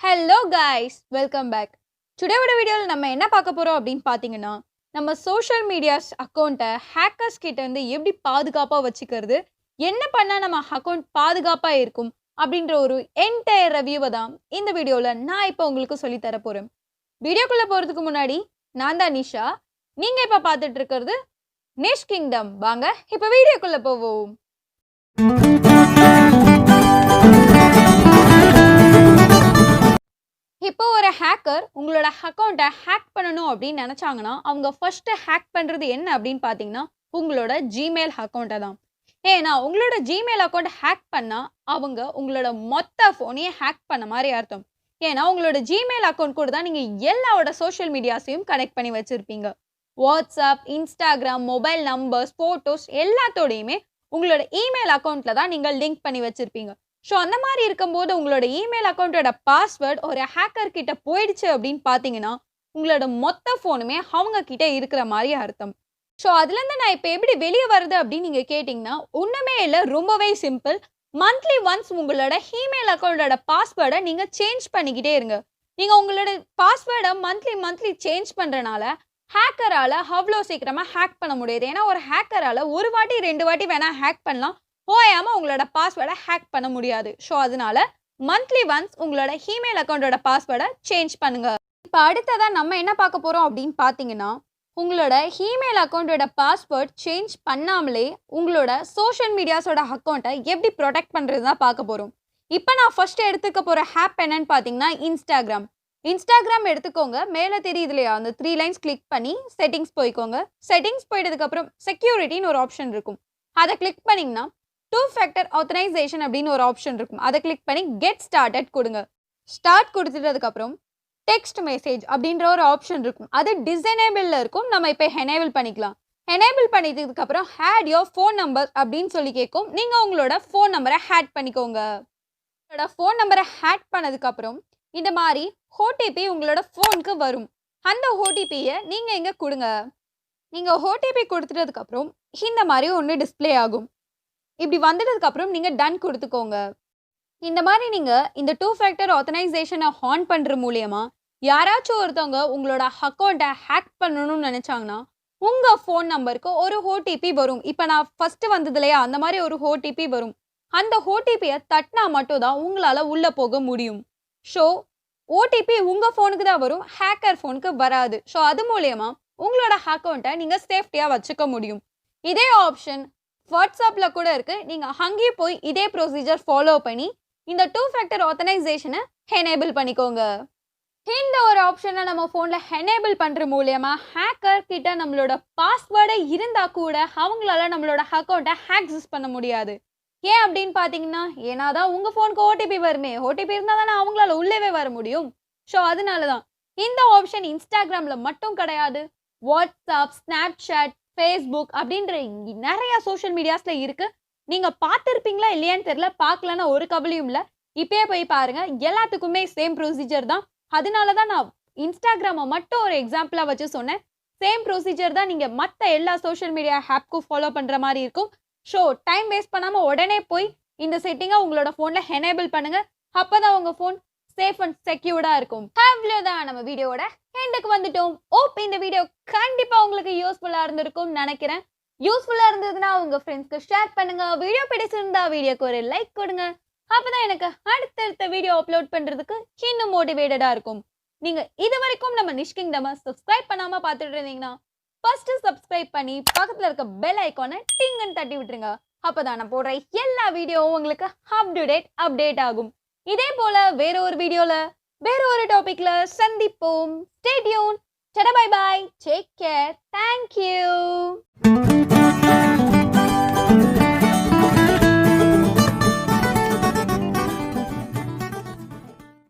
Hello guys, welcome back. Today வீடியோல நம்ம என்ன பார்க்க போறோம் அப்படின்னு பாத்தீங்கன்னா, நம்ம சோஷியல் மீடியாஸ் அக்கவுண்ட்டை ஹேக்கர்ஸ் கிட்ட இருந்து எப்படி பாதுகாப்பா வச்சுக்கிறது, என்ன பண்ணா நம்ம அக்கவுண்ட் பாதுகாப்பா இருக்கும் அப்படின்ற ஒரு என்டையர் ரிவ்யூவை தான் இந்த வீடியோல நான் இப்போ உங்களுக்கு சொல்லி தர போறேன். வீடியோக்குள்ள போறதுக்கு முன்னாடி நான் தான் நிஷா. நீங்க இப்ப பார்த்துட்டு இருக்கிறது நிஷ் கிங்டம். வாங்க இப்ப வீடியோக்குள்ள போவோம். இப்போ ஒரு ஹேக்கர் உங்களோட அக்கவுண்ட்டை ஹேக் பண்ணணும் அப்படின்னு நினச்சாங்கன்னா அவங்க ஃபர்ஸ்ட்டு ஹேக் பண்ணுறது என்ன அப்படின்னு பார்த்தீங்கன்னா உங்களோட ஜிமெயில் அக்கௌண்ட்டை தான். ஏன்னா உங்களோட ஜிமெயில் அக்கௌண்ட் ஹேக் பண்ணால் அவங்க உங்களோட மொத்த ஃபோனையே ஹேக் பண்ண மாதிரி அர்த்தம். ஏன்னா உங்களோட ஜிமெயில் அக்கௌண்ட் கூட தான் நீங்கள் எல்லாவோட சோஷியல் மீடியாஸையும் கனெக்ட் பண்ணி வச்சுருப்பீங்க. WhatsApp, Instagram, mobile numbers, photos எல்லாத்தோடையுமே உங்களோட இமெயில் அக்கௌண்ட்டில் தான் நீங்கள் லிங்க் பண்ணி வச்சுருப்பீங்க. ஸோ அந்த மாதிரி இருக்கும்போது உங்களோட இமெயில் அக்கௌண்ட்டோட பாஸ்வேர்ட் ஒரு ஹேக்கர் கிட்ட போயிடுச்சு அப்படின்னு பார்த்தீங்கன்னா உங்களோட மொத்த ஃபோனுமே அவங்க கிட்ட இருக்கிற மாதிரி அர்த்தம். ஸோ அதுலேருந்து நான் இப்போ எப்படி வெளியே வருது அப்படின்னு நீங்கள் கேட்டிங்கன்னா ஒன்றுமே இல்லை, ரொம்பவே சிம்பிள். மந்த்லி ஒன்ஸ் உங்களோட இமெயில் அக்கௌண்ட்டோட பாஸ்வேர்டை நீங்கள் சேஞ்ச் பண்ணிக்கிட்டே இருங்க. நீங்கள் உங்களோட பாஸ்வேர்டை மந்த்லி சேஞ்ச் பண்ணுறனால ஹேக்கரால் அவ்வளோ சீக்கிரமாக ஹேக் பண்ண முடியாது. ஏன்னா ஒரு ஹேக்கரால் ஒரு வாட்டி 2 வாட்டி வேணால் ஹேக் பண்ணலாம், ஓயாமல் உங்களோட பாஸ்வேர்டை ஹேக் பண்ண முடியாது. ஸோ அதனால மந்த்லி ஒன்ஸ் உங்களோட இமெயில் அக்கௌண்ட்டோட பாஸ்வேர்டை சேஞ்ச் பண்ணுங்க. இப்போ அடுத்ததாக நம்ம என்ன பார்க்க போகிறோம் அப்படின்னு பார்த்தீங்கன்னா உங்களோட இமெயில் அக்கௌண்ட்டோட பாஸ்வேர்ட் சேஞ்ச் பண்ணாமலே உங்களோட சோஷியல் மீடியாஸோட அக்கௌண்ட்டை எப்படி ப்ரொடெக்ட் பண்ணுறது தான் பார்க்க போகிறோம். இப்போ நான் ஃபர்ஸ்ட் எடுத்துக்க போகிற ஆப் என்னன்னு பார்த்தீங்கன்னா இன்ஸ்டாகிராம் எடுத்துக்கோங்க. மேலே தெரியுது இல்லையா, அந்த 3 லைன்ஸ் கிளிக் பண்ணி செட்டிங்ஸ் போய்க்கோங்க. செட்டிங்ஸ் போயிட்டதுக்கப்புறம் செக்யூரிட்டின்னு ஒரு ஆப்ஷன் இருக்கும், அதை கிளிக் பண்ணிங்கன்னா 2 ஃபேக்டர் ஆத்தரைசேஷன் அப்படின்னு ஒரு ஆப்ஷன் இருக்கும். அதை கிளிக் பண்ணி கெட் ஸ்டார்டட் கொடுங்க. ஸ்டார்ட் கொடுத்துட்டதுக்கப்புறம் டெக்ஸ்ட் மெசேஜ் அப்படின்ற ஒரு ஆப்ஷன் இருக்கும், அது டிசேனேபிளில் இருக்கும். நம்ம இப்போ எனேபிள் பண்ணிக்கலாம். எனேபிள் பண்ணிட்டதுக்கப்புறம் ஹேட் யோர் ஃபோன் நம்பர் அப்படின்னு சொல்லி கேட்கும். நீங்கள் உங்களோட ஃபோன் நம்பரை ஹேட் பண்ணிக்கோங்க. உங்களோட ஃபோன் நம்பரை ஹேட் பண்ணதுக்கப்புறம் இந்த மாதிரி ஓடிபி உங்களோட ஃபோனுக்கு வரும். அந்த ஓடிபியை நீங்கள் இங்கே கொடுங்க. நீங்கள் ஓடிபி கொடுத்துட்டதுக்கப்புறம் இந்த மாதிரி ஒன்று டிஸ்பிளே ஆகும். இப்படி வந்ததுக்கப்புறம் நீங்கள் டன் கொடுத்துக்கோங்க. இந்த மாதிரி நீங்கள் இந்த 2 ஃபேக்டர் ஆத்தரைசேஷனை ஆன் பண்ணுற மூலியமா யாராச்சும் ஒருத்தவங்க உங்களோட அக்கௌண்ட்டை ஹேக் பண்ணணும்னு நினச்சாங்கன்னா உங்கள் ஃபோன் நம்பருக்கு ஒரு ஓடிபி வரும். இப்போ நான் ஃபஸ்ட்டு வந்தது இல்லையா, அந்த மாதிரி ஒரு ஓடிபி வரும். அந்த ஓடிபியை தட்டினா மட்டும் தான் உங்களால் உள்ளே போக முடியும். ஸோ ஓடிபி உங்கள் ஃபோனுக்கு தான் வரும், ஹேக்கர் ஃபோனுக்கு வராது. ஸோ அது மூலயமா உங்களோட அக்கௌண்ட்டை நீங்கள் சேஃப்டியாக வச்சுக்க முடியும். இதே ஆப்ஷன் வாட்ஸ்அப்பில் கூட இருக்குது. நீங்கள் அங்கேயே போய் இதே ப்ரொசீஜர் ஃபாலோ பண்ணி இந்த 2 ஃபேக்டர் ஆத்தரைசேஷனை எனேபிள் பண்ணிக்கோங்க. இந்த ஒரு ஆப்ஷனை நம்ம ஃபோனில் எனேபிள் பண்ணுற மூலயமா ஹேக்கர் கிட்ட நம்மளோட பாஸ்வேர்டை இருந்தால் கூட அவங்களால நம்மளோட அக்கௌண்ட்டை ஆக்சஸ் பண்ண முடியாது. ஏன் அப்படின்னு பார்த்தீங்கன்னா, ஏன்னா தான் உங்கள் ஃபோனுக்கு ஓடிபி வருமே, ஓடிபி இருந்தால் தானே அவங்களால உள்ளவே வர முடியும். ஸோ அதனால தான் இந்த ஆப்ஷன் இன்ஸ்டாகிராமில் மட்டும் கிடையாது, வாட்ஸ்அப், ஸ்னாப்சாட், ஃபேஸ்புக் அப்படின்ற நிறைய சோஷியல் மீடியாஸில் இருக்குது. நீங்கள் பார்த்துருப்பீங்களா இல்லையான்னு தெரியல, பார்க்கலன்னா ஒரு கவலையும் இல்லை, இப்போயே போய் பாருங்கள். எல்லாத்துக்குமே சேம் ப்ரொசீஜர் தான். அதனால தான் நான் இன்ஸ்டாகிராமை மட்டும் ஒரு எக்ஸாம்பிளாக வச்சு சொன்னேன். சேம் ப்ரொசீஜர் தான் நீங்கள் மற்ற எல்லா சோஷியல் மீடியா ஆப்க்கும் ஃபாலோ பண்ணுற மாதிரி இருக்கும். ஸோ டைம் வேஸ்ட் பண்ணாமல் உடனே போய் இந்த செட்டிங்கை உங்களோட ஃபோனில் எனேபிள் பண்ணுங்கள். அப்போ தான் உங்கள் ஃபோன் சேஃப் அண்ட் செக்யூர்டாக இருக்கும். அவ்வளோதான், நம்ம வீடியோவோட எண்டுக்கு வந்துட்டோம். இந்த வீடியோ கண்டிப்பாக உங்களுக்கு யூஸ்ஃபுல்லாக இருந்திருக்கும்னு நினைக்கிறேன். யூஸ்ஃபுல்லாக இருந்ததுன்னா உங்கள் ஃப்ரெண்ட்ஸ்க்கு ஷேர் பண்ணுங்கள். வீடியோ பிடிச்சிருந்தா வீடியோக்கு ஒரு லைக் கொடுங்க. அப்போ தான் எனக்கு அடுத்தடுத்த வீடியோ அப்லோட் பண்ணுறதுக்கு இன்னும் மோட்டிவேட்டடாக இருக்கும். நீங்கள் இது வரைக்கும் நம்ம நிஷ் கிங்டமை சப்ஸ்கிரைப் பண்ணாமல் பார்த்துட்டு இருந்தீங்கன்னா ஃபர்ஸ்ட்டு சப்ஸ்கிரைப் பண்ணி பக்கத்தில் இருக்க பெல் ஐக்கானை டிங்குன்னு தட்டி விட்டுருங்க. அப்போ தான் நான் போடுற எல்லா வீடியோவும் உங்களுக்கு அப்டேட் ஆகும். இதே போல் வேற ஒரு வீடியோவில் வேற ஒரு டாபிக்ல சந்திப்போம். Stay tune. Bye bye. Take care. Thank you.